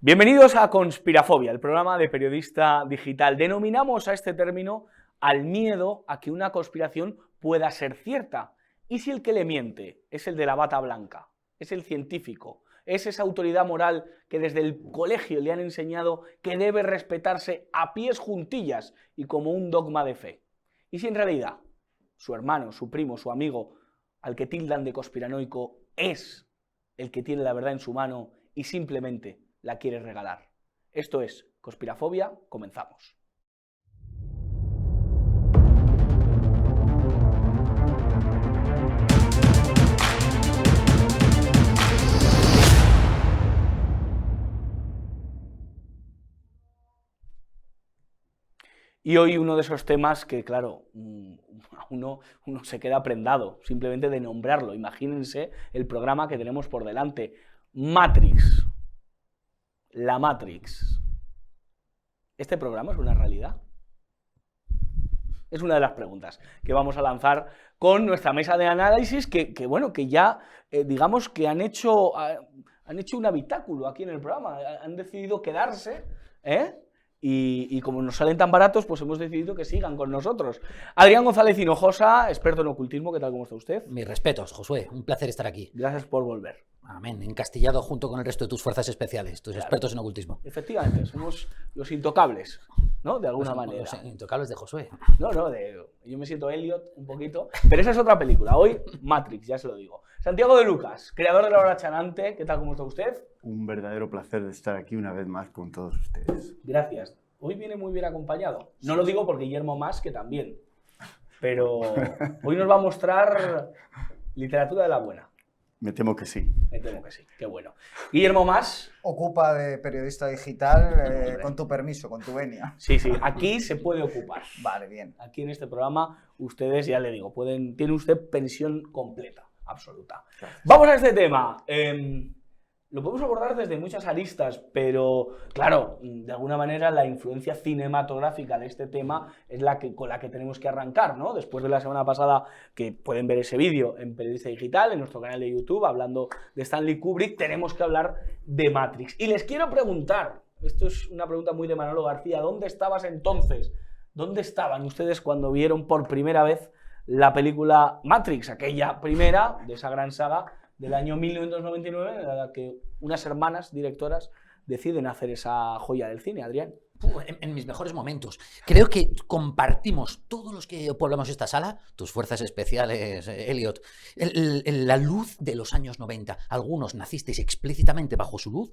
Bienvenidos a Conspirafobia, el programa de Periodista Digital. Denominamos a este término al miedo a que una conspiración pueda ser cierta. ¿Y si el que le miente es el de la bata blanca? ¿Es el científico? ¿Es esa autoridad moral que desde el colegio le han enseñado que debe respetarse a pies juntillas y como un dogma de fe? ¿Y si en realidad su hermano, su primo, su amigo, al que tildan de conspiranoico, es el que tiene la verdad en su mano y simplemente la quiere regalar? Esto es Conspirafobia, comenzamos. Y hoy uno de esos temas que, claro, uno se queda prendado simplemente de nombrarlo. Imagínense el programa que tenemos por delante. Matrix. La Matrix. ¿Este programa es una realidad? Es una de las preguntas que vamos a lanzar con nuestra mesa de análisis que ya, digamos que han hecho un habitáculo aquí en el programa, han decidido quedarse, y como nos salen tan baratos, pues hemos decidido que sigan con nosotros. Adrián González Hinojosa, experto en ocultismo, ¿qué tal? ¿Cómo está usted? Mis respetos, Josué, un placer estar aquí. Gracias por volver. Amén, encastillado junto con el resto de tus fuerzas especiales, tus expertos en ocultismo. Efectivamente, somos los intocables, ¿no? De alguna manera. Los intocables de Josué. No, yo me siento Elliot un poquito, pero esa es otra película. Hoy, Matrix, ya se lo digo. Santiago de Lucas, creador de La Hora Chanante, ¿qué tal? ¿Cómo está usted? Un verdadero placer de estar aquí una vez más con todos ustedes. Gracias. Hoy viene muy bien acompañado. No lo digo por Guillermo Mas, que también. Pero hoy nos va a mostrar literatura de la buena. Me temo que sí. Me temo que sí, qué bueno. Guillermo Mas. Ocupa de periodista digital, con tu permiso, con tu venia. Sí, aquí se puede ocupar. Vale, bien. Aquí en este programa, ustedes, ya le digo, tiene usted pensión completa, absoluta. Gracias. Vamos a este tema. Lo podemos abordar desde muchas aristas, pero claro, de alguna manera la influencia cinematográfica de este tema es con la que tenemos que arrancar, ¿no? Después de la semana pasada, que pueden ver ese vídeo en Periodista Digital, en nuestro canal de YouTube, hablando de Stanley Kubrick, tenemos que hablar de Matrix. Y les quiero preguntar, esto es una pregunta muy de Manolo García, ¿dónde estabas entonces? ¿Dónde estaban ustedes cuando vieron por primera vez la película Matrix, aquella primera de esa gran saga del año 1999, en la que unas hermanas directoras deciden hacer esa joya del cine? Adrián. En mis mejores momentos. Creo que compartimos, todos los que poblamos esta sala, tus fuerzas especiales, Elliot, la luz de los años 90. Algunos nacisteis explícitamente bajo su luz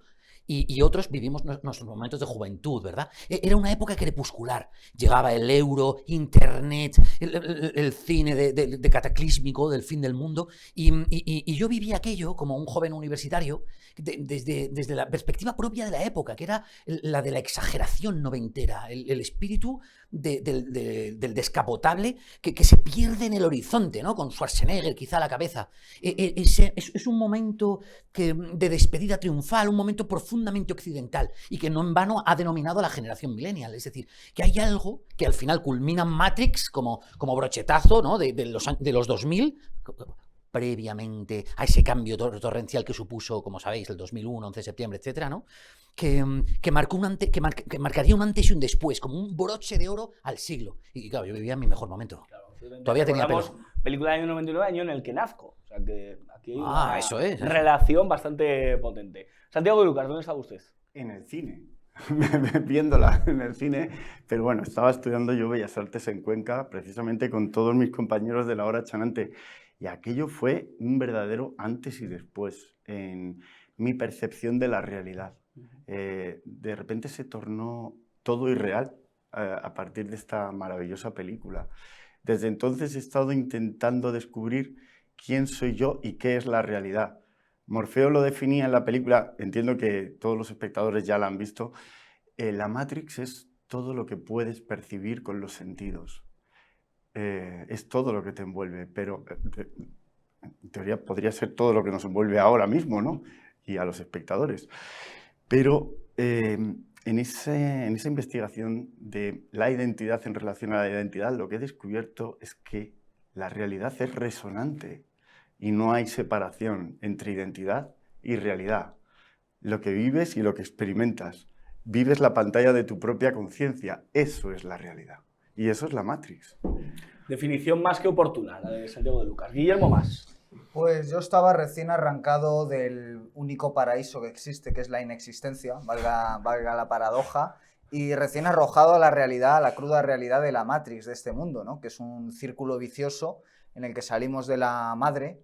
y otros vivimos nuestros momentos de juventud, ¿verdad? Era una época crepuscular. Llegaba el euro, internet, el cine de cataclísmico, del fin del mundo, y yo vivía aquello como un joven universitario desde la perspectiva propia de la época, que era la de la exageración noventera, el espíritu del descapotable que se pierde en el horizonte, ¿no? Con Schwarzenegger quizá a la cabeza. Es un momento de despedida triunfal, un momento profundamente occidental y que no en vano ha denominado a la generación millennial. Es decir, que hay algo que al final culmina en Matrix como brochetazo, ¿no? de los 2000, previamente a ese cambio torrencial que supuso, como sabéis, el 2001, 11 de septiembre, etcétera, ¿no? Que marcaría un antes y un después, como un broche de oro al siglo. Y claro, yo vivía en mi mejor momento. Claro, todavía tenía pelo. Película del año 99, año en el que nazco. O sea que aquí hay una eso es. relación bastante potente. Santiago de Lucas, ¿dónde está usted? En el cine. Viéndola en el cine, pero bueno, estaba estudiando yo Bellas Artes en Cuenca, precisamente con todos mis compañeros de La Hora Chanante, y aquello fue un verdadero antes y después en mi percepción de la realidad. De repente se tornó todo irreal a partir de esta maravillosa película. Desde entonces he estado intentando descubrir quién soy yo y qué es la realidad. Morfeo lo definía en la película, entiendo que todos los espectadores ya la han visto. La Matrix es todo lo que puedes percibir con los sentidos. Es todo lo que te envuelve, pero en teoría podría ser todo lo que nos envuelve ahora mismo, ¿no? Y a los espectadores. Pero en esa investigación de la identidad en relación a la identidad, lo que he descubierto es que la realidad es resonante y no hay separación entre identidad y realidad. lo que vives y lo que experimentas. Vives la pantalla de tu propia conciencia. Eso es la realidad. Y eso es la Matrix. Definición más que oportuna, la de Santiago de Lucas. Guillermo Mas. Pues yo estaba recién arrancado del único paraíso que existe, que es la inexistencia, valga la paradoja, y recién arrojado a la realidad, a la cruda realidad de la Matrix, de este mundo, ¿no? Que es un círculo vicioso en el que salimos de la madre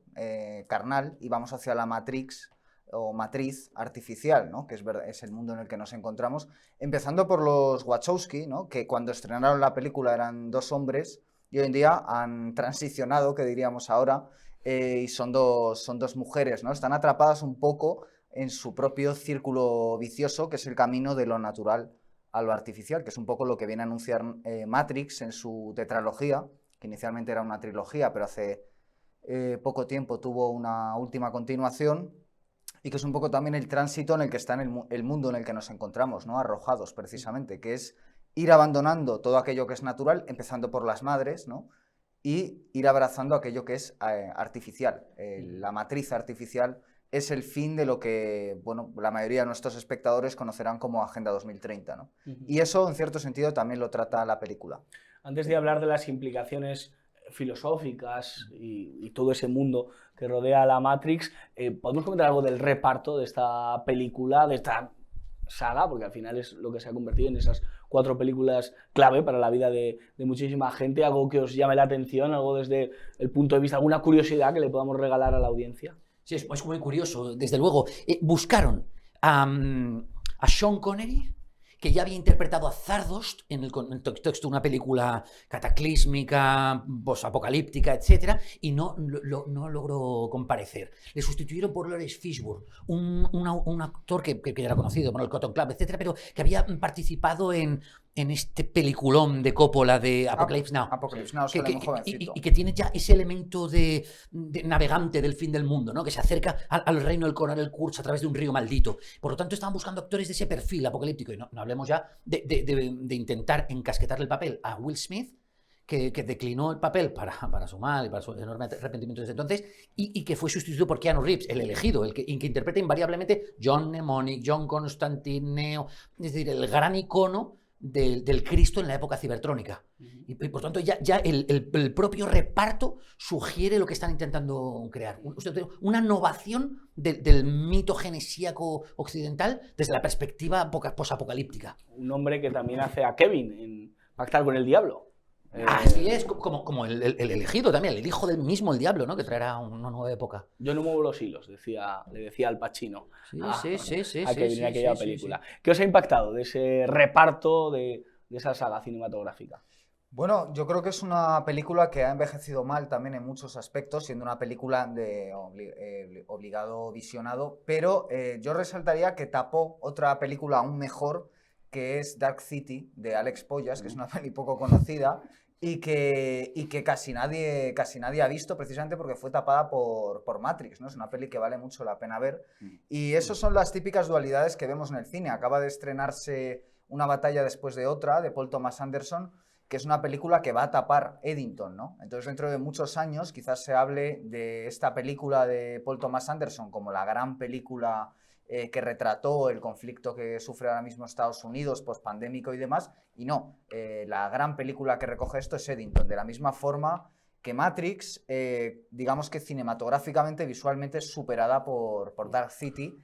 carnal y vamos hacia la Matrix o matriz artificial, ¿no? Que es el mundo en el que nos encontramos, empezando por los Wachowski, ¿no? Que cuando estrenaron la película eran dos hombres y hoy en día han transicionado, que diríamos ahora, y son dos mujeres, ¿no? Están atrapadas un poco en su propio círculo vicioso, que es el camino de lo natural a lo artificial, que es un poco lo que viene a anunciar Matrix en su tetralogía, que inicialmente era una trilogía, pero hace poco tiempo tuvo una última continuación, y que es un poco también el tránsito en el que está el mundo en el que nos encontramos, ¿no? Arrojados, precisamente, que es ir abandonando todo aquello que es natural, empezando por las madres, ¿no? Y ir abrazando aquello que es artificial. La matriz artificial es el fin de lo que, bueno, la mayoría de nuestros espectadores conocerán como Agenda 2030, ¿no? Y eso, en cierto sentido, también lo trata la película. Antes de hablar de las implicaciones filosóficas y todo ese mundo que rodea a la Matrix, ¿podemos comentar algo del reparto de esta película, de esta saga? Porque al final es lo que se ha convertido en esas 4 películas clave para la vida de muchísima gente. ¿Algo que os llame la atención? ¿Algo desde el punto de vista, alguna curiosidad que le podamos regalar a la audiencia? Sí, es muy curioso, desde luego. Buscaron a Sean Connery, que ya había interpretado a Zardoz en el contexto de una película cataclísmica, posapocalíptica, etc., y no logró comparecer. Le sustituyeron por Lawrence Fishburne, un actor que ya era conocido por el Cotton Club, etc., pero que había participado en este peliculón de Coppola de Apocalypse Now. Apocalypse Now, sale muy jovencito. Y que tiene ya ese elemento de navegante del fin del mundo, ¿no? Que se acerca al reino del coronel Kurtz a través de un río maldito. Por lo tanto, estaban buscando actores de ese perfil apocalíptico. Y no hablemos ya de intentar encasquetarle el papel a Will Smith, que declinó el papel para su mal y para su enorme arrepentimiento desde entonces, y que fue sustituido por Keanu Reeves, el elegido, el que interpreta invariablemente John Mnemonic, John Constantine, es decir, el gran icono del Cristo en la época cibertrónica. Y por tanto ya el propio reparto sugiere lo que están intentando crear. Una innovación del mito genesíaco occidental desde la perspectiva posapocalíptica. Un hombre que también hace a Kevin en Pactar con el Diablo. Así es, como el elegido también, el hijo del mismo el diablo, ¿no? Que traerá una nueva época. Yo no muevo los hilos, le decía Al Pacino. Sí, a Kevin en aquella película. ¿Qué os ha impactado de ese reparto de esa saga cinematográfica? Bueno, yo creo que es una película que ha envejecido mal también en muchos aspectos, siendo una película de obligado visionado, pero yo resaltaría que tapó otra película aún mejor, que es Dark City, de Alex Proyas, que es una peli poco conocida y que casi nadie ha visto, precisamente porque fue tapada por Matrix, ¿no? Es una peli que vale mucho la pena ver. Y esas son las típicas dualidades que vemos en el cine. Acaba de estrenarse Una batalla después de otra, de Paul Thomas Anderson, que es una película que va a tapar Eddington, ¿no? Entonces, dentro de muchos años, quizás se hable de esta película de Paul Thomas Anderson como la gran película que retrató el conflicto que sufre ahora mismo Estados Unidos, pospandémico y demás, y no, la gran película que recoge esto es Eddington, de la misma forma que Matrix, digamos que cinematográficamente, visualmente es superada por Dark City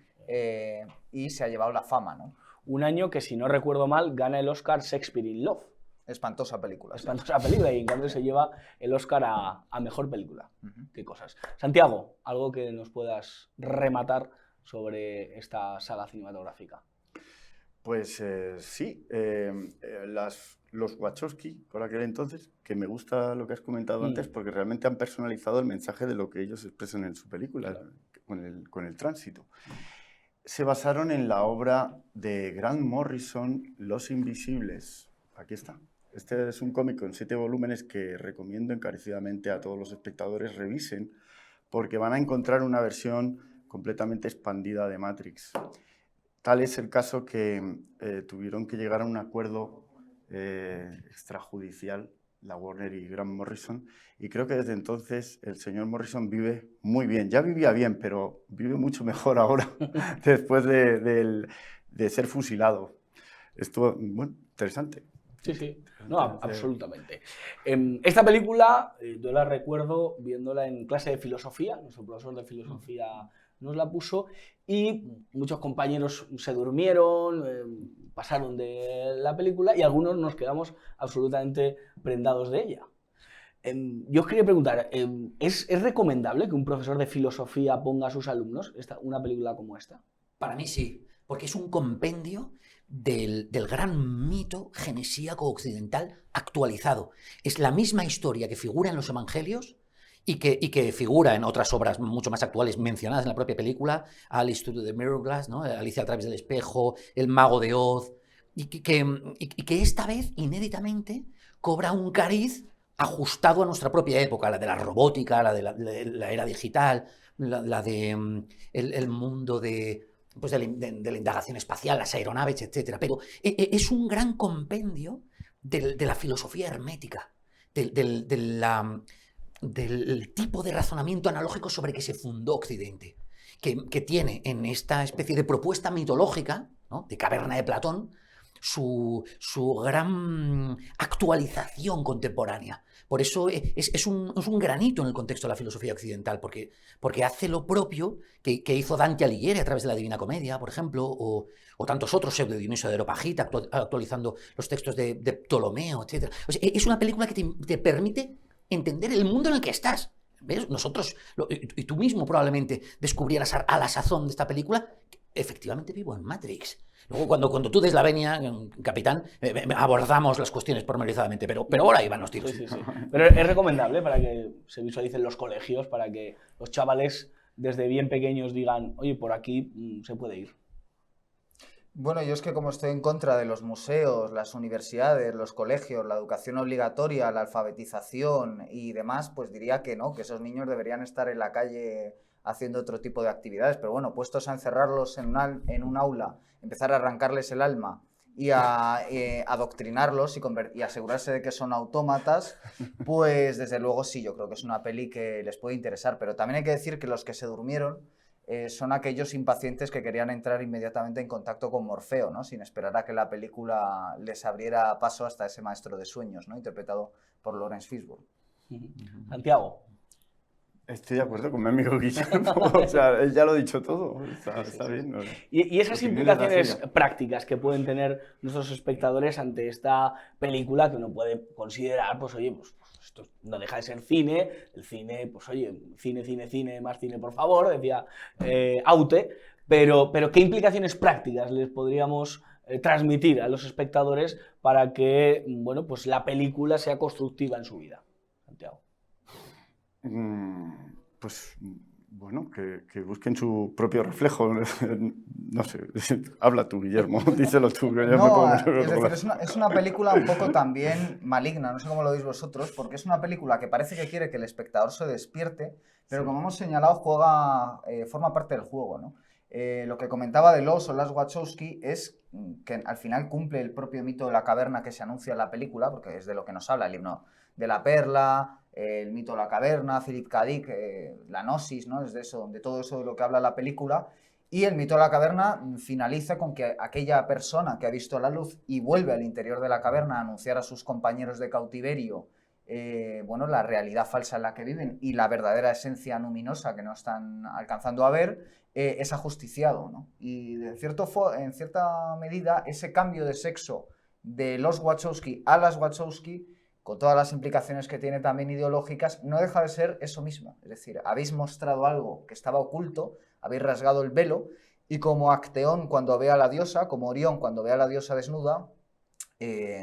y se ha llevado la fama, ¿no? Un año que, si no recuerdo mal, gana el Oscar Shakespeare in Love. Espantosa película. Espantosa película, y en cambio se lleva el Oscar a Mejor Película. Qué cosas. Santiago, algo que nos puedas rematar sobre esta saga cinematográfica. Pues sí, los Wachowski, por aquel entonces, que me gusta lo que has comentado antes, porque realmente han personalizado el mensaje de lo que ellos expresan en su película, claro, con el tránsito. Se basaron en la obra de Grant Morrison, Los Invisibles. Aquí está. Este es un cómic en 7 volúmenes que recomiendo encarecidamente a todos los espectadores revisen, porque van a encontrar una versión completamente expandida de Matrix. Tal es el caso que tuvieron que llegar a un acuerdo extrajudicial la Warner y Grant Morrison, y creo que desde entonces el señor Morrison vive muy bien. Ya vivía bien, pero vive mucho mejor ahora, después de ser fusilado. Esto, bueno, interesante. Sí, sí, no, absolutamente. Esta película yo la recuerdo viéndola en clase de filosofía, nuestro profesor de filosofía nos la puso y muchos compañeros se durmieron, pasaron de la película y algunos nos quedamos absolutamente prendados de ella. Yo os quería preguntar, ¿es recomendable que un profesor de filosofía ponga a sus alumnos una película como esta? Para mí sí, porque es un compendio del gran mito genesíaco occidental actualizado. Es la misma historia que figura en los evangelios y que figura en otras obras mucho más actuales mencionadas en la propia película, Alice Through the Mirror Glass, ¿no? Alicia a través del espejo, El Mago de Oz, y que esta vez, inéditamente, cobra un cariz ajustado a nuestra propia época, la de la robótica, la de la era digital, la de el mundo pues de la indagación espacial, las aeronaves, etc. Pero es un gran compendio de la filosofía hermética, del tipo de razonamiento analógico sobre que se fundó Occidente, que tiene en esta especie de propuesta mitológica, ¿no?, de Caverna de Platón, su gran actualización contemporánea. Por eso es un granito en el contexto de la filosofía occidental, porque hace lo propio que hizo Dante Alighieri a través de la Divina Comedia, por ejemplo, o tantos otros, Pseudo Dionisio de Areopagita, actualizando los textos de Ptolomeo, etc. O sea, es una película que te permite entender el mundo en el que estás. ¿Ves? Nosotros, y tú mismo probablemente descubrieras a la sazón de esta película, efectivamente vivo en Matrix. Luego, cuando tú des la venia, capitán, abordamos las cuestiones pormenorizadamente, pero ahora ahí van los tiros. Sí. Pero es recomendable para que se visualicen los colegios, para que los chavales desde bien pequeños digan, oye, por aquí se puede ir. Bueno, yo es que como estoy en contra de los museos, las universidades, los colegios, la educación obligatoria, la alfabetización y demás, pues diría que no, que esos niños deberían estar en la calle haciendo otro tipo de actividades. Pero bueno, puestos a encerrarlos en un aula, empezar a arrancarles el alma y a adoctrinarlos y asegurarse de que son autómatas, pues desde luego sí, yo creo que es una peli que les puede interesar. Pero también hay que decir que los que se durmieron son aquellos impacientes que querían entrar inmediatamente en contacto con Morfeo, ¿no?, sin esperar a que la película les abriera paso hasta ese maestro de sueños, ¿no?, interpretado por Lawrence Fishburne. Santiago. Estoy de acuerdo con mi amigo Guillermo, o sea, él ya lo ha dicho todo, está bien. ¿No? Y esas implicaciones prácticas que pueden tener nuestros espectadores ante esta película que uno puede considerar, pues oye, pues esto no deja de ser cine, el cine, pues oye, cine, más cine por favor, decía Aute, pero ¿qué implicaciones prácticas les podríamos transmitir a los espectadores para que, bueno, pues la película sea constructiva en su vida? Santiago. Pues bueno, que busquen su propio reflejo. No sé, habla tú, Guillermo, díselo tú. Que no, es decir, es una película un poco también maligna, no sé cómo lo veis vosotros, porque es una película que parece que quiere que el espectador se despierte, pero como hemos señalado, forma parte del juego, ¿no? Lo que comentaba de Los Wachowski es que al final cumple el propio mito de la caverna que se anuncia en la película, porque es de lo que nos habla el himno de la perla, el mito de la caverna, Philip K. Dick, la gnosis, ¿no? Es de todo eso de lo que habla la película. Y el mito de la caverna finaliza con que aquella persona que ha visto la luz y vuelve al interior de la caverna a anunciar a sus compañeros de cautiverio bueno, la realidad falsa en la que viven y la verdadera esencia luminosa que no están alcanzando a ver, es ajusticiado, ¿no? Y en cierta medida ese cambio de sexo de los Wachowski a las Wachowski, con todas las implicaciones que tiene también ideológicas, no deja de ser eso mismo. Es decir, habéis mostrado algo que estaba oculto, habéis rasgado el velo, y como Acteón cuando ve a la diosa, como Orión cuando ve a la diosa desnuda,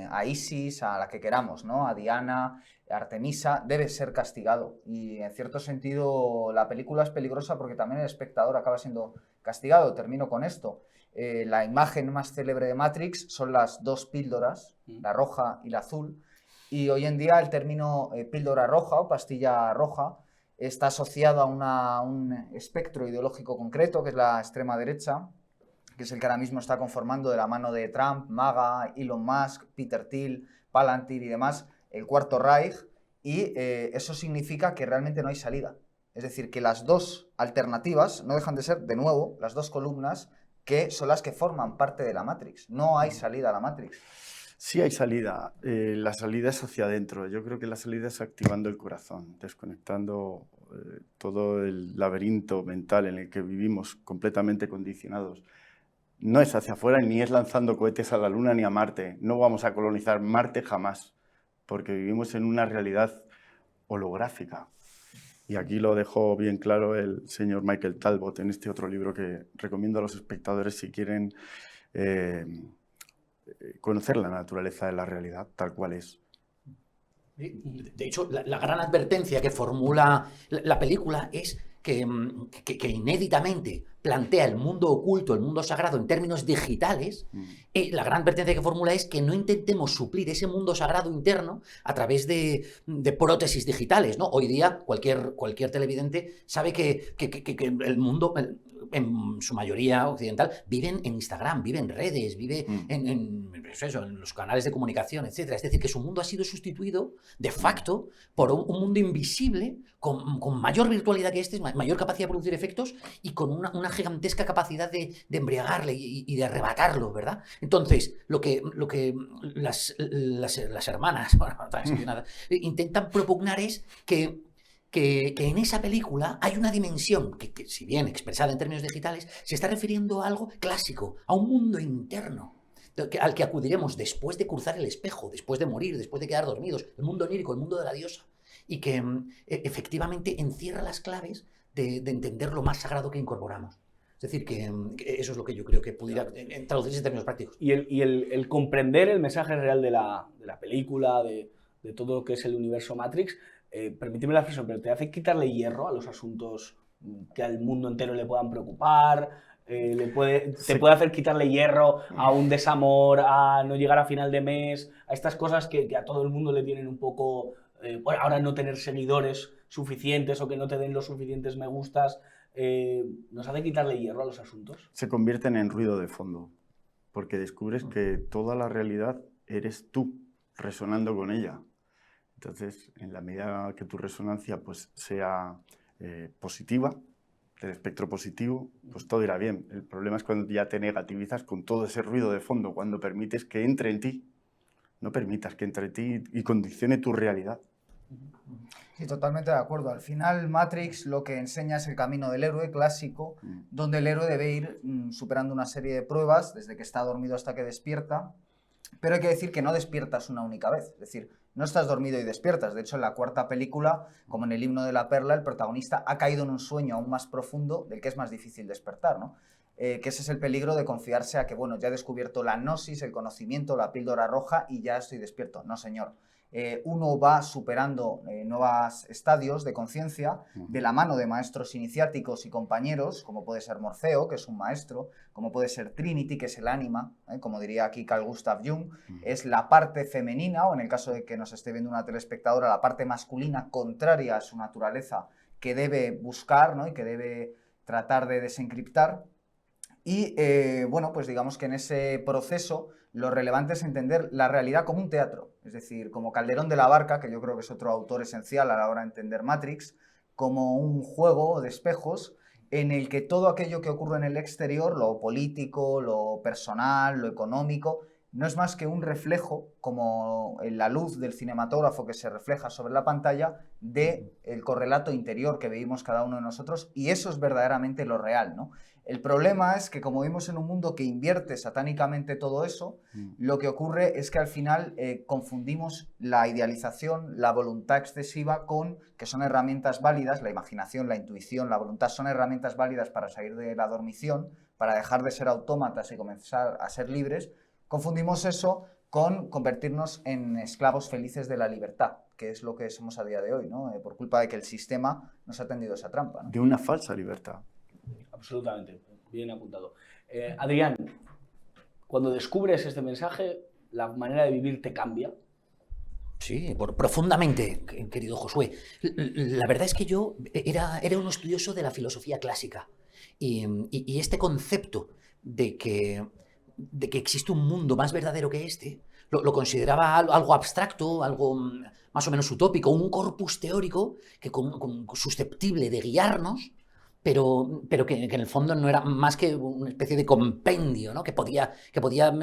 a Isis, a la que queramos, ¿no?, a Diana, a Artemisa, debe ser castigado. Y en cierto sentido la película es peligrosa porque también el espectador acaba siendo castigado. Termino con esto. La imagen más célebre de Matrix son las dos píldoras, la roja y la azul. Y hoy en día el término píldora roja o pastilla roja está asociado a un espectro ideológico concreto, que es la extrema derecha, que es el que ahora mismo está conformando de la mano de Trump, MAGA, Elon Musk, Peter Thiel, Palantir y demás, el Cuarto Reich, y eso significa que realmente no hay salida. Es decir, que las dos alternativas no dejan de ser, de nuevo, las dos columnas que son las que forman parte de la Matrix. No hay salida a la Matrix. Sí hay salida. La salida es hacia adentro. Yo creo que la salida es activando el corazón, desconectando todo el laberinto mental en el que vivimos completamente condicionados. No es hacia afuera ni es lanzando cohetes a la Luna ni a Marte. No vamos a colonizar Marte jamás, porque vivimos en una realidad holográfica. Y aquí lo dejó bien claro el señor Michael Talbot en este otro libro que recomiendo a los espectadores si quieren conocer la naturaleza de la realidad tal cual es. De hecho, la gran advertencia que formula la película es que inéditamente plantea el mundo oculto, el mundo sagrado en términos digitales. La gran advertencia que formula es que no intentemos suplir ese mundo sagrado interno a través de prótesis digitales, ¿no? Hoy día cualquier televidente sabe que el mundo, en su mayoría occidental, viven en Instagram, vive en redes, vive en los canales de comunicación, etc. Es decir, que su mundo ha sido sustituido de facto por un mundo invisible con mayor virtualidad que este, mayor capacidad de producir efectos y con una gigantesca capacidad de embriagarle y de arrebatarlo, ¿verdad? Entonces, lo que las hermanas, bueno, intentan propugnar es que en esa película hay una dimensión que, si bien expresada en términos digitales, se está refiriendo a algo clásico, a un mundo interno, al que acudiremos después de cruzar el espejo, después de morir, después de quedar dormidos, el mundo onírico, el mundo de la diosa, y que efectivamente encierra las claves de entender lo más sagrado que incorporamos. Es decir, que eso es lo que yo creo que pudiera traducirse en términos prácticos. Y el comprender el mensaje real de la película, de todo lo que es el universo Matrix, permíteme la expresión, pero te hace quitarle hierro a los asuntos que al mundo entero le puedan preocupar, te puede hacer quitarle hierro a un desamor, a no llegar a final de mes, a estas cosas que a todo el mundo le tienen un poco... bueno, ahora no tener seguidores suficientes o que no te den los suficientes me gustas, nos hace quitarle hierro a los asuntos. Se convierten en ruido de fondo, porque descubres que toda la realidad eres tú, resonando con ella. Entonces, en la medida que tu resonancia pues, sea positiva, del espectro positivo, pues todo irá bien. El problema es cuando ya te negativizas con todo ese ruido de fondo, cuando permites que entre en ti. No permitas que entre en ti y condicione tu realidad. Sí, totalmente de acuerdo. Al final, Matrix lo que enseña es el camino del héroe clásico, donde el héroe debe ir superando una serie de pruebas, desde que está dormido hasta que despierta. Pero hay que decir que no despiertas una única vez. Es decir, no estás dormido y despiertas. De hecho, en la cuarta película, como en el himno de la perla, el protagonista ha caído en un sueño aún más profundo del que es más difícil despertar, ¿no? Que ese es el peligro de confiarse a que, bueno, ya he descubierto la gnosis, el conocimiento, la píldora roja y ya estoy despierto. No, señor. Uno va superando nuevos estadios de conciencia de la mano de maestros iniciáticos y compañeros, como puede ser Morfeo, que es un maestro, como puede ser Trinity, que es el ánima, como diría aquí Carl Gustav Jung, es la parte femenina, o en el caso de que nos esté viendo una telespectadora, la parte masculina contraria a su naturaleza, que debe buscar, ¿no? Y que debe tratar de desencriptar. Y bueno, pues digamos que en ese proceso lo relevante es entender la realidad como un teatro, es decir, como Calderón de la Barca, que yo creo que es otro autor esencial a la hora de entender Matrix, como un juego de espejos en el que todo aquello que ocurre en el exterior, lo político, lo personal, lo económico, no es más que un reflejo, como en la luz del cinematógrafo que se refleja sobre la pantalla, del correlato interior que vivimos cada uno de nosotros, y eso es verdaderamente lo real, ¿no? El problema es que como vivimos en un mundo que invierte satánicamente todo eso, lo que ocurre es que al final confundimos la idealización, la voluntad excesiva con que son herramientas válidas, la imaginación, la intuición, la voluntad son herramientas válidas para salir de la dormición, para dejar de ser autómatas y comenzar a ser libres. Confundimos eso con convertirnos en esclavos felices de la libertad, que es lo que somos a día de hoy, ¿no? Por culpa de que el sistema nos ha tendido esa trampa, ¿no? De una falsa libertad. Absolutamente, bien apuntado. Adrián, cuando descubres este mensaje, ¿la manera de vivir te cambia? Sí, profundamente, querido Josué. La verdad es que yo era un estudioso de la filosofía clásica y este concepto de que de que existe un mundo más verdadero que este, lo consideraba algo abstracto, algo más o menos utópico, un corpus teórico que susceptible de guiarnos, pero que en el fondo no era más que una especie de compendio, ¿no? que podía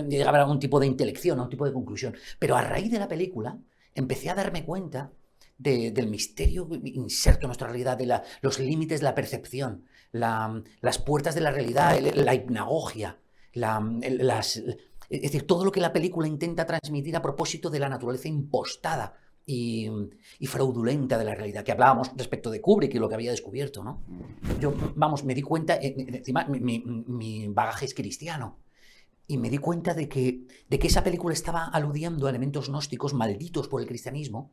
llegar a un tipo de intelección, a un tipo de conclusión. Pero a raíz de la película empecé a darme cuenta del misterio inserto en nuestra realidad, de los límites de la percepción, las puertas de la realidad, la hipnagogia, es decir, todo lo que la película intenta transmitir a propósito de la naturaleza impostada y fraudulenta de la realidad, que hablábamos respecto de Kubrick y lo que había descubierto, ¿no? Yo, vamos, me di cuenta, encima mi bagaje es cristiano, y me di cuenta de que esa película estaba aludiendo a elementos gnósticos malditos por el cristianismo,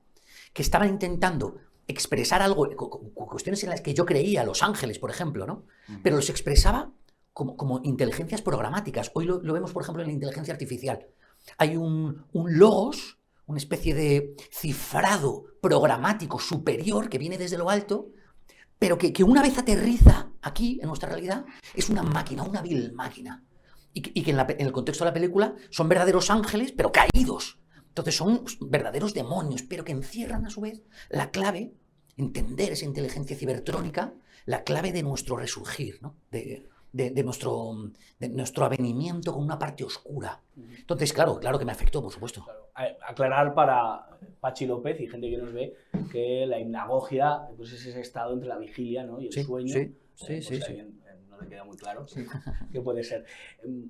que estaban intentando expresar algo, cuestiones en las que yo creía, los ángeles, por ejemplo, ¿no? Pero los expresaba como inteligencias programáticas. Hoy lo vemos, por ejemplo, en la inteligencia artificial. Hay un logos, una especie de cifrado programático superior que viene desde lo alto, pero que una vez aterriza aquí, en nuestra realidad, es una máquina, una vil máquina. Y que en el contexto de la película son verdaderos ángeles, pero caídos. Entonces son verdaderos demonios, pero que encierran a su vez la clave, entender esa inteligencia cibertrónica, la clave de nuestro resurgir, ¿no? de nuestro avenimiento con una parte oscura. Entonces, claro que me afectó, por supuesto. Claro. Aclarar para Pachi López y gente que nos ve que la hipnagogia pues es ese estado entre la vigilia, ¿no? y el sueño. Sí. Alguien no le queda muy claro qué puede ser.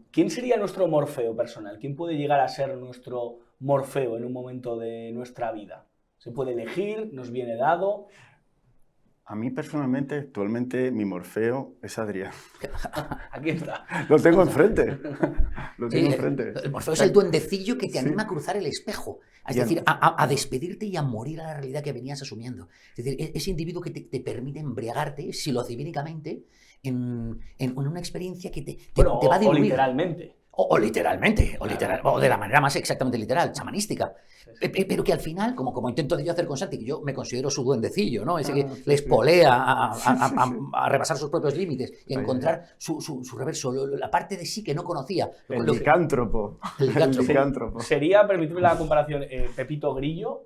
¿Quién sería nuestro Morfeo personal? ¿Quién puede llegar a ser nuestro Morfeo en un momento de nuestra vida? ¿Se puede elegir? ¿Nos viene dado? A mí personalmente, actualmente, mi Morfeo es Adrián. Aquí está. Lo tengo enfrente. enfrente. El Morfeo es el duendecillo que te anima a cruzar el espejo. Es decir, a despedirte y a morir a la realidad que venías asumiendo. Es decir, ese individuo que te permite embriagarte psilocibílicamente en una experiencia que te va a diluir. O literalmente. O literalmente, o de la manera más exactamente literal, chamanística. Pero que al final, como intento yo hacer con Santi, que yo me considero su duendecillo, ¿no? Ese que le espolea a rebasar sus propios límites y a encontrar su reverso, la parte de sí que no conocía. El licántropo. El licántropo. ¿Sería, permitirme la comparación, Pepito Grillo?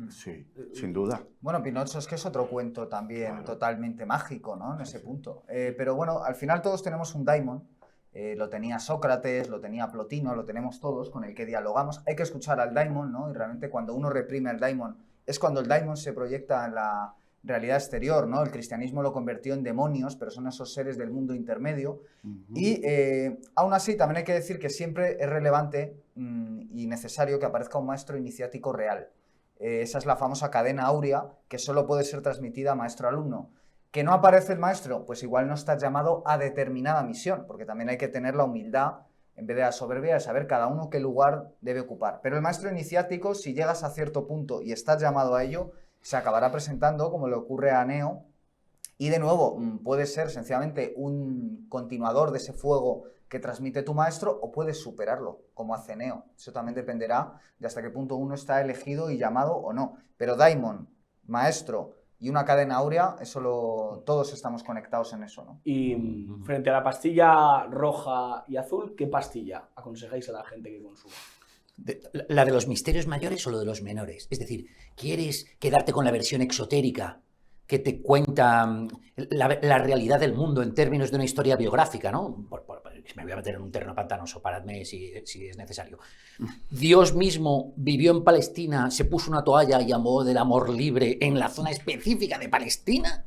Sí, sin duda. Bueno, Pinocho es que es otro cuento también totalmente mágico, ¿no? En ese punto. Pero bueno, al final todos tenemos un daimon. Lo tenía Sócrates, lo tenía Plotino, lo tenemos todos, con el que dialogamos. Hay que escuchar al daimon, ¿no? Y realmente cuando uno reprime al daimon, es cuando el daimon se proyecta en la realidad exterior, ¿no? El cristianismo lo convirtió en demonios, pero son esos seres del mundo intermedio. Y aún así, también hay que decir que siempre es relevante y necesario que aparezca un maestro iniciático real. Esa es la famosa cadena áurea, que solo puede ser transmitida maestro-alumno. ¿Que no aparece el maestro? Pues igual no estás llamado a determinada misión, porque también hay que tener la humildad, en vez de la soberbia, de saber cada uno qué lugar debe ocupar. Pero el maestro iniciático, si llegas a cierto punto y estás llamado a ello, se acabará presentando, como le ocurre a Neo, y de nuevo, puede ser sencillamente un continuador de ese fuego que transmite tu maestro, o puedes superarlo, como hace Neo. Eso también dependerá de hasta qué punto uno está elegido y llamado o no. Pero daimon, maestro y una cadena áurea, todos estamos conectados en eso, ¿no? Y frente a la pastilla roja y azul, ¿qué pastilla aconsejáis a la gente que consuma? ¿La de los misterios mayores o lo de los menores? Es decir, ¿quieres quedarte con la versión exotérica que te cuenta la realidad del mundo en términos de una historia biográfica, ¿no? Me voy a meter en un terreno pantanoso, paradme si es necesario. Dios mismo vivió en Palestina, se puso una toalla y llamó del amor libre en la zona específica de Palestina,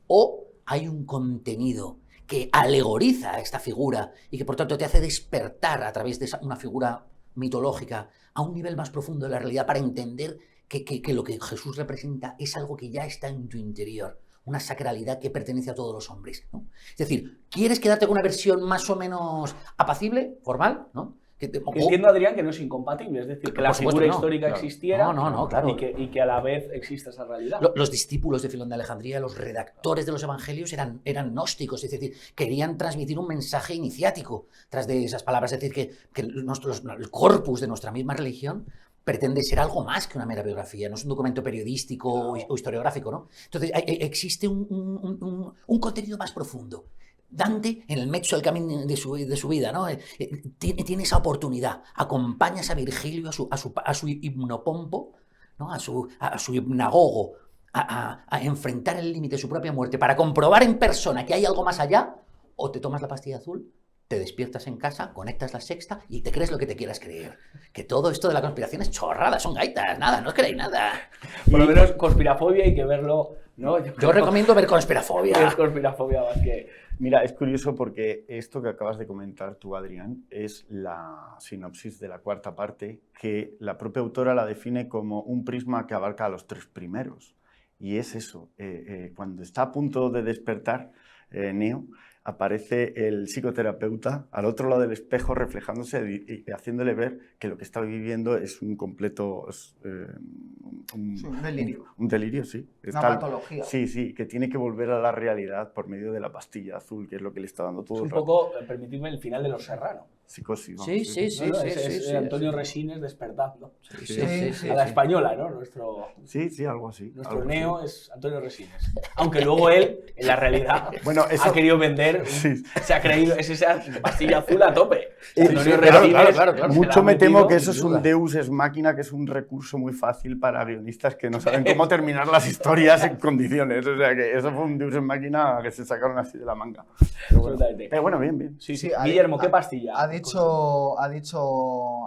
o hay un contenido que alegoriza esta figura y que por tanto te hace despertar a través de una figura mitológica a un nivel más profundo de la realidad para entender que lo que Jesús representa es algo que ya está en tu interior, una sacralidad que pertenece a todos los hombres, ¿no? Es decir, ¿quieres quedarte con una versión más o menos apacible, formal, ¿no? Entiendo, Adrián, que no es incompatible, es decir, que la figura histórica existiera claro. y que a la vez exista esa realidad. Los discípulos de Filón de Alejandría, los redactores de los evangelios eran gnósticos, es decir, querían transmitir un mensaje iniciático tras de esas palabras, es decir, que el corpus de nuestra misma religión pretende ser algo más que una mera biografía, no es un documento periodístico o historiográfico, ¿no? Entonces existe un contenido más profundo. Dante, en el mezzo del camino de su vida, ¿no? Tiene esa oportunidad. Acompañas a Virgilio a su hipnopompo, ¿no? a su hipnagogo, a enfrentar el límite de su propia muerte para comprobar en persona que hay algo más allá, o te tomas la pastilla azul, te despiertas en casa, conectas la sexta y te crees lo que te quieras creer. Que todo esto de la conspiración es chorrada, son gaitas, nada, no os creéis nada. Por lo menos conspirafobia hay que verlo, ¿no? Yo recomiendo ver Conspirafobia. Es conspirafobia más que... Mira, es curioso porque esto que acabas de comentar tú, Adrián, es la sinopsis de la cuarta parte, que la propia autora la define como un prisma que abarca a los 3 primeros. Y es eso, cuando está a punto de despertar, Neo, aparece el psicoterapeuta al otro lado del espejo reflejándose y haciéndole ver que lo que está viviendo es un completo... un delirio. Un delirio, sí. Una patología. Sí, sí, que tiene que volver a la realidad por medio de la pastilla azul, que es lo que le está dando todo Es un el rato. poco, permitidme, el final de Los Serrano. Psicosis. vamos, Sí, sí, sí. ¿No? Es sí, Antonio sí. Resines despertando. Sí. A la española, ¿no? Sí, sí, algo así. Nuestro algo así. Neo es Antonio Resines. Aunque luego él, en la realidad, Bueno, eso- ha querido vender, Sí. se ha creído, es esa pastilla azul a tope. Sí, Antonio sí, Resines claro. se la Mucho ha me temo metido, que eso sin es duda. un deus ex machina, que es un recurso muy fácil para guionistas que no saben cómo terminar las historias en condiciones. O sea, que eso fue un deus ex machina que se sacaron así de la manga. Absolutamente. Pero bueno, bien, bien. Sí, sí. Sí, Guillermo, ¿qué pastilla? Ha dicho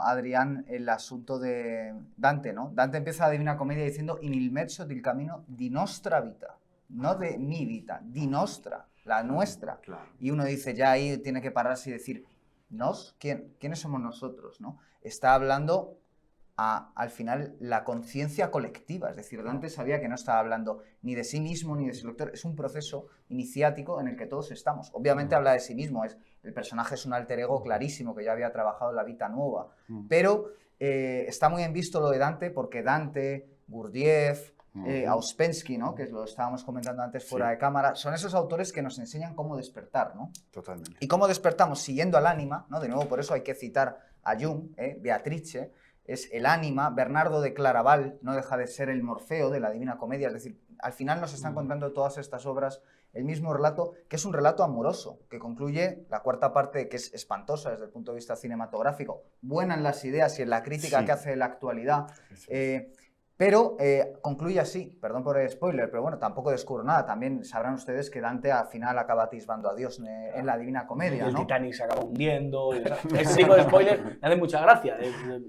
Adrián el asunto de Dante, ¿no? Dante empieza la Divina Comedia diciendo in il mezzo del camino di nostra vita, no de mi vita, di nostra, la nuestra. Claro. Y uno dice, ya ahí tiene que pararse y decir, ¿nos? ¿Quiénes somos nosotros? ¿No? Está hablando al final la conciencia colectiva, es decir, Dante sabía que no estaba hablando ni de sí mismo ni de su lector, es un proceso iniciático en el que todos estamos. Obviamente habla de sí mismo, el personaje es un alter ego clarísimo que ya había trabajado en la Vita Nuova, pero está muy bien visto lo de Dante porque Dante, Gurdjieff, Ouspensky, ¿no? Que lo estábamos comentando antes fuera de cámara, son esos autores que nos enseñan cómo despertar, ¿no? Totalmente. ¿Y cómo despertamos? Siguiendo al ánima, ¿no? De nuevo, por eso hay que citar a Jung, Beatrice, es el ánima, Bernardo de Claraval no deja de ser el Morfeo de la Divina Comedia, es decir, al final nos están contando todas estas obras el mismo relato, que es un relato amoroso, que concluye la cuarta parte, que es espantosa desde el punto de vista cinematográfico, buena en las ideas y en la crítica Sí. que hace de la actualidad, Eso es. pero concluye así, perdón por el spoiler, pero bueno, tampoco descubro nada. También sabrán ustedes que Dante al final acaba atisbando a Dios en la Divina Y Comedia, el ¿no? Titanic se acaba hundiendo. Ese tipo de spoiler me hace mucha gracia.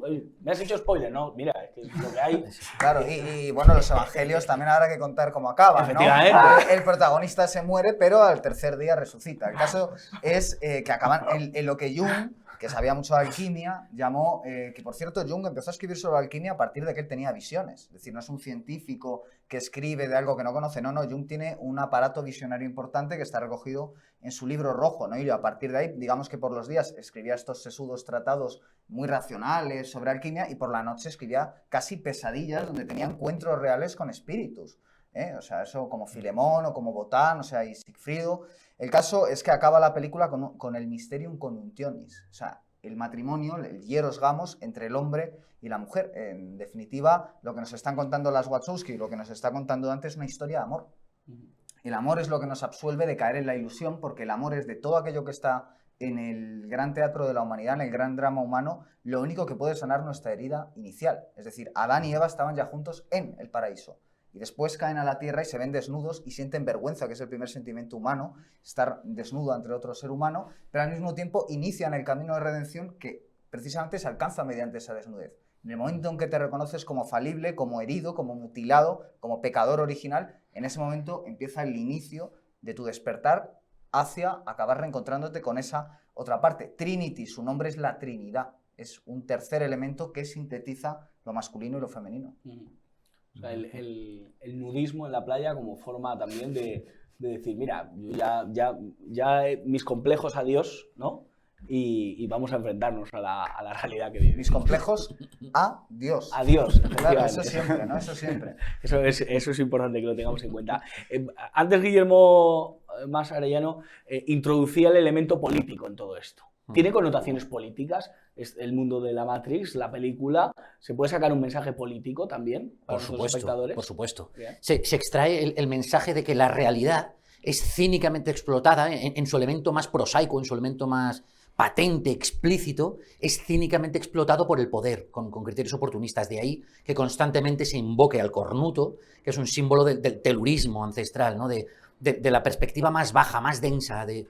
Oye, ¿me has hecho spoiler? No, mira, es que es lo que hay. Claro, y bueno, los evangelios también habrá que contar cómo acaban, ¿no? Efectivamente. El protagonista se muere, pero al tercer día resucita. El caso es que acaban en lo que Jung, que sabía mucho de alquimia, llamó, que por cierto Jung empezó a escribir sobre alquimia a partir de que él tenía visiones. Es decir, no es un científico que escribe de algo que no conoce, no, Jung tiene un aparato visionario importante que está recogido en su libro rojo, ¿no? Y a partir de ahí, digamos que por los días escribía estos sesudos tratados muy racionales sobre alquimia y por la noche escribía casi pesadillas donde tenía encuentros reales con espíritus. O sea, eso como Filemón o como Botán, o sea, y Sigfrido. El caso es que acaba la película con el Mysterium Conjunctionis, o sea, el matrimonio, el hieros gamos entre el hombre y la mujer. En definitiva, lo que nos están contando las Wachowski y lo que nos está contando Dante es una historia de amor. El amor es lo que nos absuelve de caer en la ilusión, porque el amor es de todo aquello que está en el gran teatro de la humanidad, en el gran drama humano, lo único que puede sanar nuestra herida inicial. Es decir, Adán y Eva estaban ya juntos en el paraíso. Y después caen a la tierra y se ven desnudos y sienten vergüenza, que es el primer sentimiento humano, estar desnudo ante otro ser humano, pero al mismo tiempo inician el camino de redención que precisamente se alcanza mediante esa desnudez. En el momento en que te reconoces como falible, como herido, como mutilado, como pecador original, en ese momento empieza el inicio de tu despertar hacia acabar reencontrándote con esa otra parte. Trinity, su nombre es la Trinidad, es un tercer elemento que sintetiza lo masculino y lo femenino. O sea, el nudismo en la playa como forma también de decir, mira, yo ya mis complejos a Dios, ¿no? Y vamos a enfrentarnos a la realidad que vivimos. Mis complejos a Dios. A Dios, Claro, eso efectivamente. siempre, ¿no? Eso siempre. Eso es importante que lo tengamos en cuenta. Antes Guillermo Mas Arellano introducía el elemento político en todo esto. ¿Tiene connotaciones políticas? ¿Es el mundo de la Matrix, la película? ¿Se puede sacar un mensaje político también para los espectadores? Por supuesto. Bien. Se extrae el mensaje de que la realidad es cínicamente explotada en su elemento más prosaico, en su elemento más patente, explícito, es cínicamente explotado por el poder, con criterios oportunistas. De ahí que constantemente se invoque al cornuto, que es un símbolo del telurismo ancestral, ¿no? de la perspectiva más baja, más densa de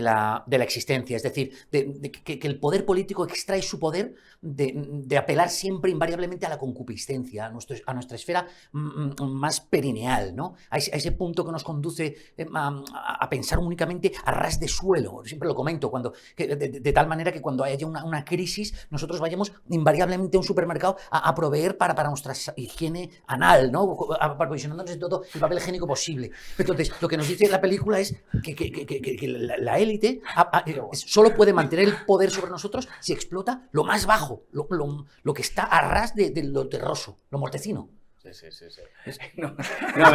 la existencia. Es decir, que el poder político extrae su poder de apelar siempre invariablemente a la concupiscencia, a nuestra esfera más perineal, ¿no? A ese punto que nos conduce a pensar únicamente a ras de suelo. Siempre lo comento, de tal manera que cuando haya una crisis, nosotros vayamos invariablemente a un supermercado a proveer para nuestra higiene anal, ¿no? Aprovisionándonos de todo el papel higiénico posible. Entonces, lo que nos dice la película es que la élite solo puede mantener el poder sobre nosotros si explota lo más bajo, lo que está a ras de lo terroso, lo mortecino. Sí. No,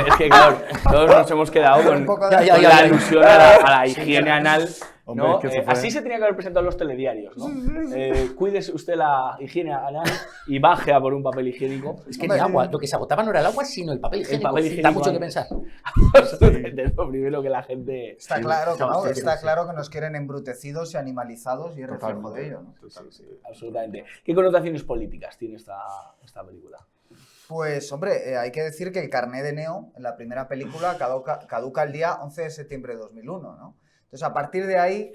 es que claro, todos nos hemos quedado con la alusión a la higiene anal. ¿No? Hombre, así se tenía que haber presentado en los telediarios, ¿no? Cuídese usted la higiene anal y baje a por un papel higiénico. Es que ni agua, lo que se agotaba no era el agua, sino el papel higiénico. Da mucho que pensar. Es lo primero que la gente... Está claro, está claro que nos quieren embrutecidos y animalizados y es reflejo de ello, ¿no? Sí, absolutamente. ¿Qué connotaciones políticas tiene esta película? Pues, hombre, hay que decir que el carné de Neo en la primera película caduca el día 11 de septiembre de 2001, ¿no? Entonces, a partir de ahí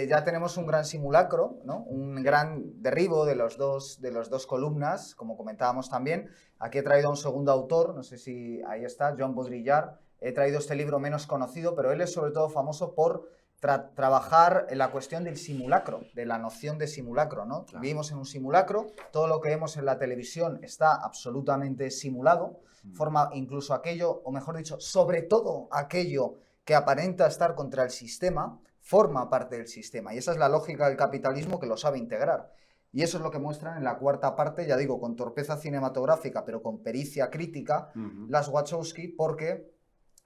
ya tenemos un gran simulacro, ¿no? Un gran derribo de los dos columnas, como comentábamos también. Aquí he traído a un segundo autor, no sé si ahí está, Jean Baudrillard. He traído este libro menos conocido, pero él es sobre todo famoso por trabajar en la cuestión del simulacro, de la noción de simulacro, ¿no? Claro. Vivimos en un simulacro, todo lo que vemos en la televisión está absolutamente simulado, forma incluso aquello, o mejor dicho, sobre todo aquello que aparenta estar contra el sistema, forma parte del sistema. Y esa es la lógica del capitalismo que lo sabe integrar. Y eso es lo que muestran en la cuarta parte, ya digo, con torpeza cinematográfica, pero con pericia crítica, las Wachowski, porque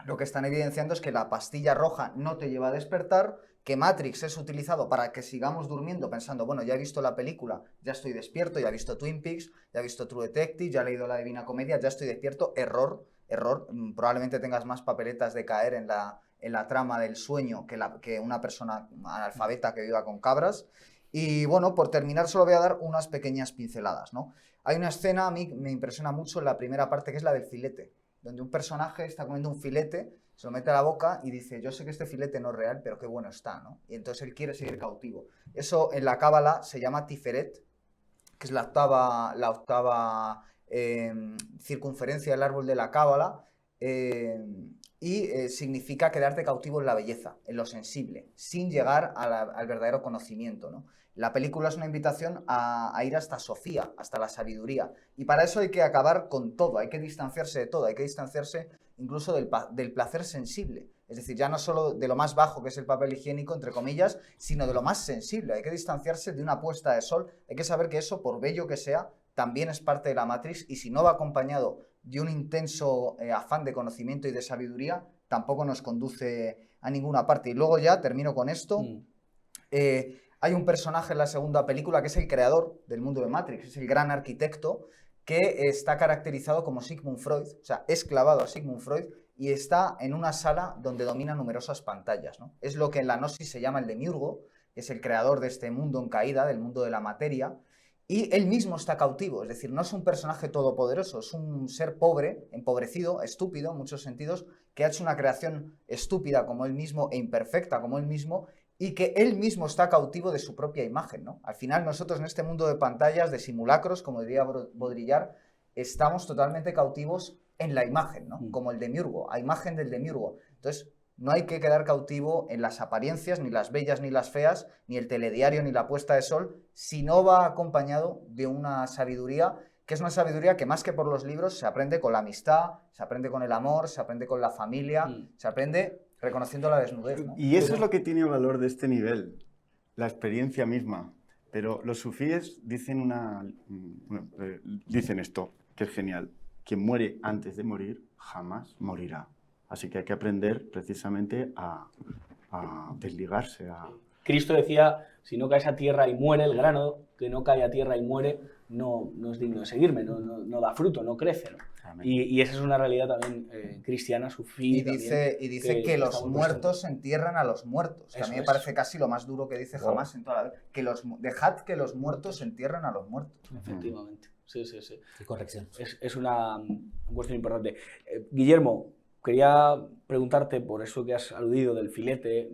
lo que están evidenciando es que la pastilla roja no te lleva a despertar, que Matrix es utilizado para que sigamos durmiendo pensando, bueno, ya he visto la película, ya estoy despierto, ya he visto Twin Peaks, ya he visto True Detective, ya he leído La Divina Comedia, ya estoy despierto. Error, probablemente tengas más papeletas de caer en la trama del sueño que una persona analfabeta que viva con cabras. Y bueno, por terminar solo voy a dar unas pequeñas pinceladas, ¿no? Hay una escena, a mí me impresiona mucho en la primera parte, que es la del filete, donde un personaje está comiendo un filete, se lo mete a la boca y dice, yo sé que este filete no es real, pero qué bueno está, ¿no? Y entonces él quiere seguir cautivo. Eso en la cábala se llama Tiferet, que es la octava circunferencia del árbol de la cábala, y significa quedarte cautivo en la belleza, en lo sensible, sin llegar al verdadero conocimiento, ¿no? La película es una invitación a ir hasta Sofía, hasta la sabiduría. Y para eso hay que acabar con todo, hay que distanciarse de todo, hay que distanciarse incluso del placer sensible. Es decir, ya no solo de lo más bajo, que es el papel higiénico, entre comillas, sino de lo más sensible. Hay que distanciarse de una puesta de sol. Hay que saber que eso, por bello que sea, también es parte de la Matrix. Y si no va acompañado de un intenso afán de conocimiento y de sabiduría, tampoco nos conduce a ninguna parte. Y luego ya termino con esto. Hay un personaje en la segunda película que es el creador del mundo de Matrix, es el gran arquitecto que está caracterizado como Sigmund Freud, o sea, es clavado a Sigmund Freud y está en una sala donde domina numerosas pantallas, ¿no? Es lo que en la gnosis se llama el demiurgo, que es el creador de este mundo en caída, del mundo de la materia, y él mismo está cautivo, es decir, no es un personaje todopoderoso, es un ser pobre, empobrecido, estúpido en muchos sentidos, que ha hecho una creación estúpida como él mismo e imperfecta como él mismo, y que él mismo está cautivo de su propia imagen, ¿no? Al final nosotros en este mundo de pantallas, de simulacros, como diría Baudrillard, estamos totalmente cautivos en la imagen, ¿no? Como el demiurgo, a imagen del demiurgo. Entonces, no hay que quedar cautivo en las apariencias, ni las bellas ni las feas, ni el telediario ni la puesta de sol, si no va acompañado de una sabiduría, que es una sabiduría que más que por los libros se aprende con la amistad, se aprende con el amor, se aprende con la familia, se aprende reconociendo la desnudez, ¿no? Y eso es lo que tiene valor de este nivel, la experiencia misma. Pero los sufíes dicen dicen esto, que es genial. Quien muere antes de morir jamás morirá. Así que hay que aprender precisamente a desligarse. Cristo decía, si no caes a tierra y muere el grano que no cae a tierra y muere no es digno de seguirme, no da fruto, no crece, ¿no? Y esa es una realidad también cristiana, sufrir. Y dice que los muertos entierran a los muertos. Que a mí me parece casi lo más duro que dice jamás en toda la vida. Dejad que los muertos entierren a los muertos. Efectivamente. Sí. Qué corrección. Es una cuestión importante. Guillermo, quería preguntarte por eso que has aludido del filete,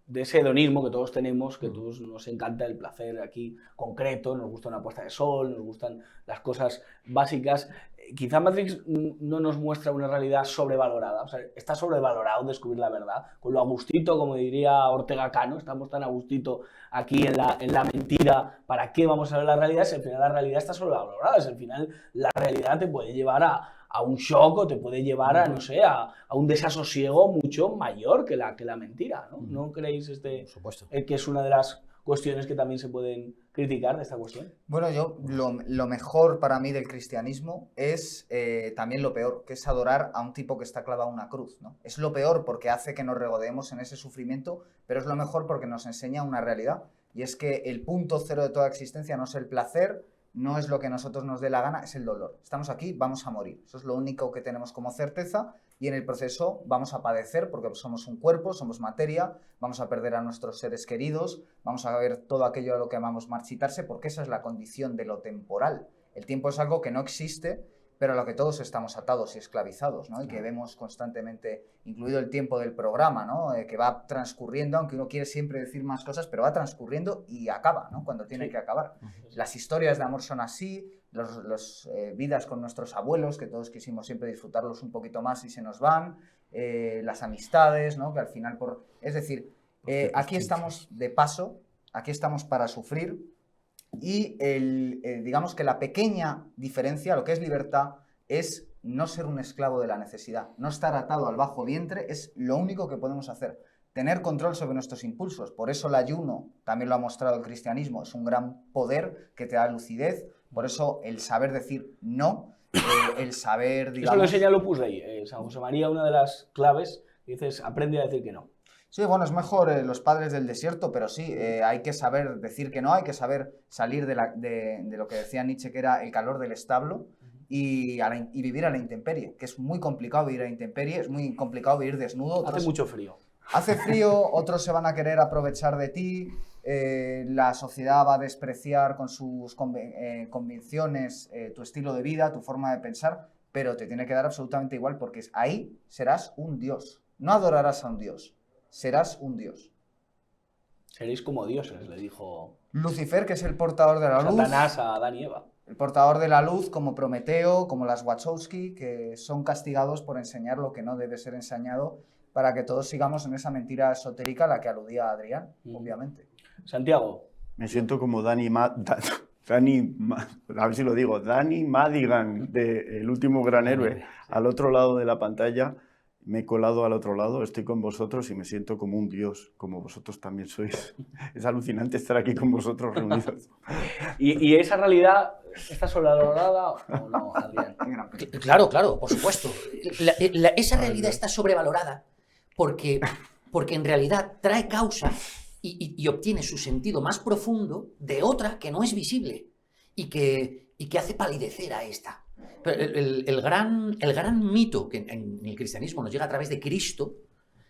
de ese hedonismo que todos tenemos, que todos nos encanta el placer aquí concreto, nos gusta una puesta de sol, nos gustan las cosas básicas. Quizá Matrix no nos muestra una realidad sobrevalorada, o sea, está sobrevalorado descubrir la verdad, con lo a gustito, como diría Ortega Cano, estamos tan a gustito aquí en la mentira, ¿para qué vamos a ver la realidad? Si al final la realidad está sobrevalorada, si al final la realidad te puede llevar a un shock o te puede llevar a, no sé, a un desasosiego mucho mayor que la mentira, ¿no? ¿No creéis Por supuesto. Que es una de las cuestiones que también se pueden criticar de esta cuestión? Bueno, lo mejor para mí del cristianismo es también lo peor, que es adorar a un tipo que está clavado a una cruz, ¿no? Es lo peor porque hace que nos regodeemos en ese sufrimiento, pero es lo mejor porque nos enseña una realidad, y es que el punto cero de toda existencia no es el placer, no es lo que a nosotros nos dé la gana, es el dolor. Estamos aquí, vamos a morir. Eso es lo único que tenemos como certeza, y en el proceso vamos a padecer porque somos un cuerpo, somos materia, vamos a perder a nuestros seres queridos, vamos a ver todo aquello a lo que amamos marchitarse, porque esa es la condición de lo temporal. El tiempo es algo que no existe, pero a lo que todos estamos atados y esclavizados, ¿no? Y que vemos constantemente, incluido el tiempo del programa, ¿no? Que va transcurriendo, aunque uno quiere siempre decir más cosas, pero va transcurriendo y acaba, ¿no? Cuando tiene que acabar. Las historias de amor son así, las vidas con nuestros abuelos, que todos quisimos siempre disfrutarlos un poquito más y se nos van, las amistades, ¿no? Que al final Es decir, aquí estamos de paso, aquí estamos para sufrir. Y digamos que la pequeña diferencia, lo que es libertad, es no ser un esclavo de la necesidad, no estar atado al bajo vientre, es lo único que podemos hacer. Tener control sobre nuestros impulsos. Por eso el ayuno, también lo ha mostrado el cristianismo, es un gran poder que te da lucidez. Por eso el saber decir no, el saber, digamos... Eso lo enseña el Opus Dei. San José María, una de las claves, dices, aprende a decir que no. Sí, bueno, es mejor los padres del desierto, pero sí, hay que saber decir que no, hay que saber salir de lo que decía Nietzsche, que era el calor del establo, y vivir a la intemperie, que es muy complicado vivir a la intemperie, es muy complicado vivir desnudo. Hace mucho frío. Hace frío, otros se van a querer aprovechar de ti, la sociedad va a despreciar con sus convicciones tu estilo de vida, tu forma de pensar, pero te tiene que dar absolutamente igual, porque ahí serás un dios, no adorarás a un dios. Serás un dios. Seréis como dioses, le dijo Lucifer, que es el portador de la luz. Satanás a Adán y Eva. El portador de la luz, como Prometeo, como las Wachowski, que son castigados por enseñar lo que no debe ser enseñado, para que todos sigamos en esa mentira esotérica a la que aludía Adrián, obviamente. Santiago. Me siento como Danny Madigan de El último gran héroe, al otro lado de la pantalla. Me he colado al otro lado, estoy con vosotros y me siento como un dios, como vosotros también sois. Es alucinante estar aquí con vosotros reunidos. ¿Y esa realidad está sobrevalorada o no, Adrián? Claro, por supuesto. Esa realidad está sobrevalorada porque en realidad trae causa y obtiene su sentido más profundo de otra que no es visible y que hace palidecer a esta. El gran mito que en el cristianismo nos llega a través de Cristo,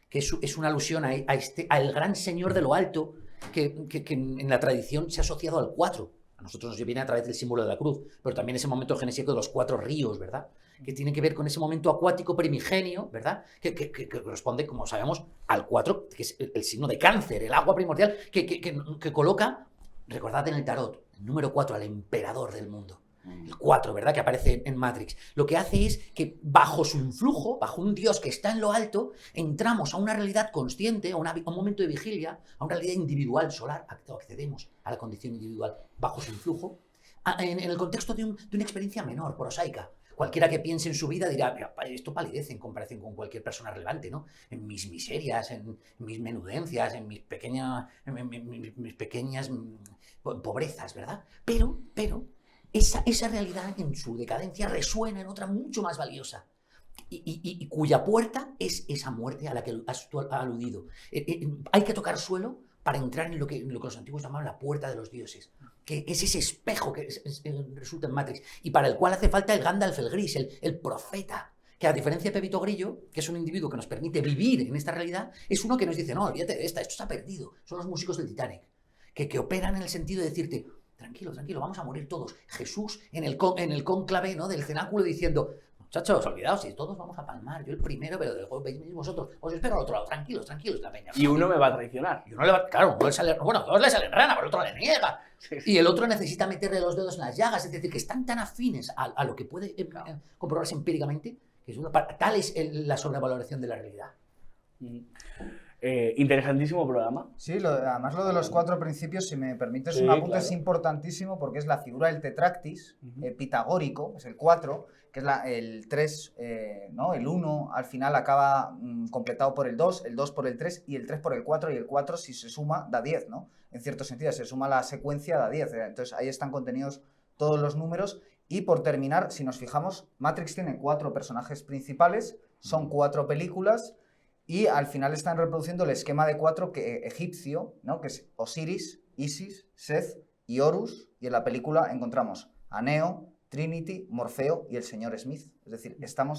que es una alusión al gran Señor de lo alto, que en la tradición se ha asociado al 4. A nosotros nos viene a través del símbolo de la cruz, pero también ese momento genesíaco de los 4 ríos, ¿verdad? Que tiene que ver con ese momento acuático primigenio, ¿verdad? Que corresponde, como sabemos, al 4, que es el signo de Cáncer, el agua primordial, que coloca, recordad en el tarot, el número 4, al emperador del mundo. El 4, ¿verdad? Que aparece en Matrix. Lo que hace es que bajo su influjo, bajo un Dios que está en lo alto, entramos a una realidad consciente, a un momento de vigilia, a una realidad individual, solar, accedemos a la condición individual bajo su influjo, en el contexto de una experiencia menor, prosaica. Cualquiera que piense en su vida dirá, esto palidece en comparación con cualquier persona relevante, ¿no? En mis miserias, en mis menudencias, en mis pequeñas pobrezas, ¿verdad? Pero esa realidad en su decadencia resuena en otra mucho más valiosa y cuya puerta es esa muerte a la que has aludido. Hay que tocar suelo para entrar en lo que los antiguos llamaban la puerta de los dioses. que es ese espejo que resulta en Matrix, y para el cual hace falta el Gandalf el Gris, el profeta, que a diferencia de Pepito Grillo, que es un individuo que nos permite vivir en esta realidad, es uno que nos dice, no, olvídate de esto se ha perdido. Son los músicos del Titanic, que operan en el sentido de decirte, tranquilo, vamos a morir todos. Jesús en el cónclave, ¿no?, del cenáculo diciendo, muchachos, olvidaos, si todos vamos a palmar, yo el primero, pero después veis vosotros, os espero al otro lado, tranquilos, la peña. Y uno me va a traicionar. Y uno le va, claro, uno le sale, bueno, dos le salen rana, pero el otro le niega. Sí. Y el otro necesita meterle los dedos en las llagas, es decir, que están tan afines a lo que puede comprobarse empíricamente, que es tal es la sobrevaloración de la realidad. Interesantísimo programa. Sí, además lo de los 4 principios, si me permites Sí, un apunte, claro. es importantísimo porque es la figura del tetractis pitagórico, es el 4, que es el 3, ¿no? El 1 al final acaba completado por el 2 por el 3 y el 3 por el 4, y el 4 si se suma da 10, ¿no? En cierto sentido, se suma la secuencia da 10. Entonces ahí están contenidos todos los números. Y por terminar, si nos fijamos, Matrix tiene 4 personajes principales, son 4 películas, y al final están reproduciendo el esquema de 4 egipcio, ¿no?, que es Osiris, Isis, Seth y Horus, y en la película encontramos a Neo, Trinity, Morfeo y el señor Smith. Es decir,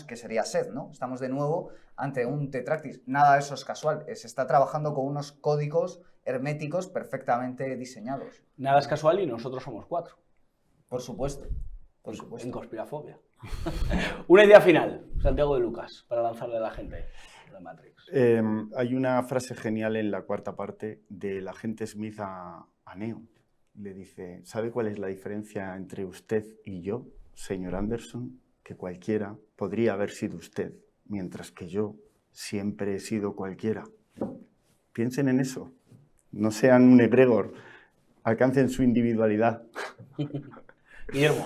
que sería Seth, ¿no? Estamos de nuevo ante un tetractis. Nada de eso es casual, se está trabajando con unos códigos herméticos perfectamente diseñados. Nada es casual y nosotros somos 4. Por supuesto. Por En supuesto. Conspirafobia. Una idea final, Santiago de Lucas, para lanzarle a la gente de Matrix. Hay una frase genial en la 4ª parte del agente Smith a Neo. Le dice, ¿sabe cuál es la diferencia entre usted y yo, señor Anderson? Que cualquiera podría haber sido usted, mientras que yo siempre he sido cualquiera. Piensen en eso. No sean un egregor. Alcancen su individualidad. Guillermo.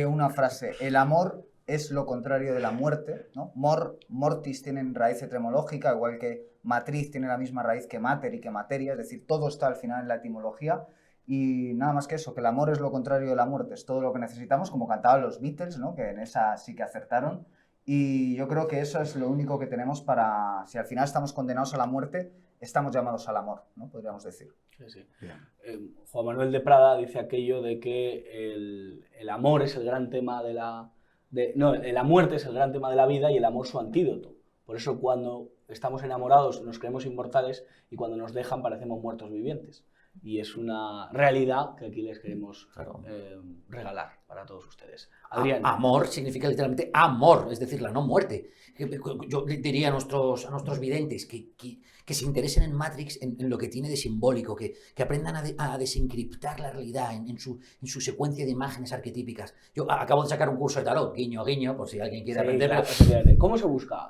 Una frase, el amor es lo contrario de la muerte, ¿no? Mortis tienen raíz etimológica, igual que matriz tiene la misma raíz que mater y que materia, es decir, todo está al final en la etimología, y nada más que eso, que el amor es lo contrario de la muerte, es todo lo que necesitamos, como cantaban los Beatles, ¿no?, que en esa sí que acertaron, y yo creo que eso es lo único que tenemos para, si al final estamos condenados a la muerte, estamos llamados al amor, ¿no?, podríamos decir. Sí. Juan Manuel de Prada dice aquello de que el amor es el gran tema de la... la muerte es el gran tema de la vida y el amor su antídoto. Por eso cuando estamos enamorados nos creemos inmortales y cuando nos dejan parecemos muertos vivientes. Y es una realidad que aquí les queremos regalar para todos ustedes. Adrián. Amor significa literalmente amor, es decir, la no muerte. Yo diría a nuestros videntes que se interesen en Matrix, en lo que tiene de simbólico, que aprendan a desencriptar la realidad en su secuencia de imágenes arquetípicas. Yo acabo de sacar un curso de tarot, guiño a guiño, por si alguien quiere aprender. Claro, ¿cómo se busca?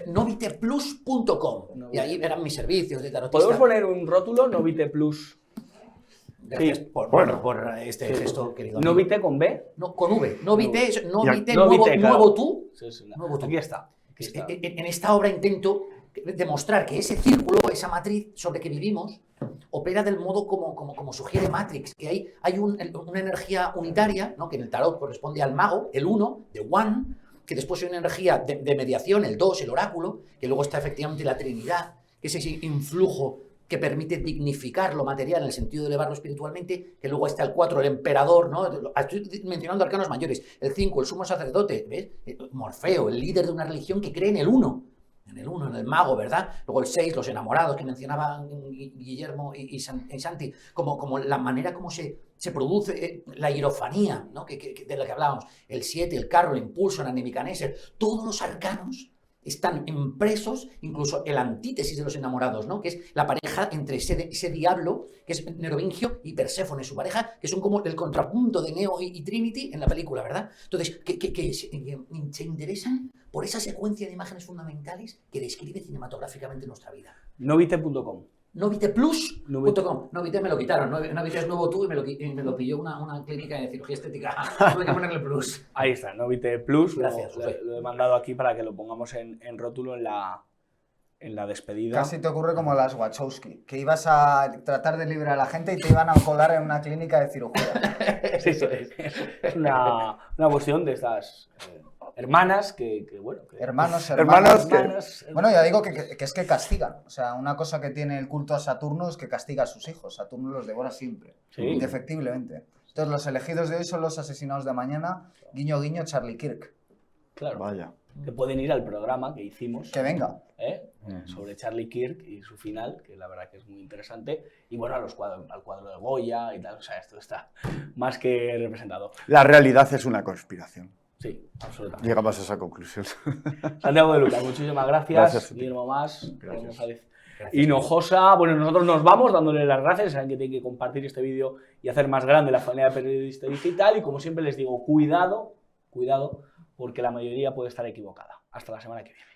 Noviteplus.com. Y ahí verán mis servicios de tarotista. ¿Podemos poner un rótulo? Novite Plus. Gracias Sí. por este gesto, querido amigo. ¿Novite con B? No, con V. Novite, Novite, nuevo claro. tú. Sí, sí, no. Nuevo tú. Aquí está. Aquí está. En esta obra intento demostrar que ese círculo, esa matriz sobre que vivimos, opera del modo como sugiere Matrix, que hay una energía unitaria, ¿no?, que en el tarot corresponde al mago, el 1, de One, que después hay una energía de mediación, el 2, el oráculo, que luego está efectivamente la Trinidad, que es ese influjo que permite dignificar lo material en el sentido de elevarlo espiritualmente, que luego está el 4, el emperador, ¿no? Estoy mencionando arcanos mayores, el 5, el sumo sacerdote, ¿ves? Morfeo, el líder de una religión que cree en el 1, en el mago, ¿verdad? Luego el 6, los enamorados que mencionaban Guillermo y Santi, como la manera como se produce la hierofanía, ¿no?, de la que hablábamos, el 7, el carro, el impulso, el Nebuchadnezzar, todos los arcanos están impresos, incluso el antítesis de los enamorados, ¿no?, que es la pareja entre ese diablo, que es Merovingio, y Perséfone, su pareja, que son como el contrapunto de Neo y Trinity en la película, ¿verdad? Entonces, que se interesan por esa secuencia de imágenes fundamentales que describe cinematográficamente nuestra vida. Novite.com. Noviteplus.com. Novite me lo quitaron. Novite es nuevo tú y me lo pilló una clínica de cirugía estética. Tuve que ponerle plus. Ahí está, Novite Plus. Gracias, lo he mandado aquí para que lo pongamos en rótulo en la despedida. Casi te ocurre como las Wachowski, que ibas a tratar de liberar a la gente y te iban a colar en una clínica de cirugía. Sí. Es una cuestión de estas hermanas que bueno... Que, Hermanos, Hermanos que- hermanas, Bueno, ya digo que es que castigan. O sea, una cosa que tiene el culto a Saturno es que castiga a sus hijos. Saturno los devora siempre. Sí. Indefectiblemente. Entonces, los elegidos de hoy son los asesinados de mañana. Guiño, guiño, Charlie Kirk. claro, Vaya. que pueden ir al programa que hicimos Que venga. sobre Charlie Kirk y su final, que la verdad que es muy interesante, y bueno, al cuadro de Goya y tal, o sea, esto está más que representado. La realidad es una conspiración. Sí, absolutamente. Llegamos a esa conclusión. Santiago de Lucas, muchísimas gracias. Gracias a ti. Guillermo Más, Gracias. González Hinojosa. Bueno, nosotros nos vamos dándole las gracias. Saben que tienen que compartir este vídeo y hacer más grande la familia de Periodista Digital. Y como siempre les digo, cuidado, porque la mayoría puede estar equivocada. Hasta la semana que viene.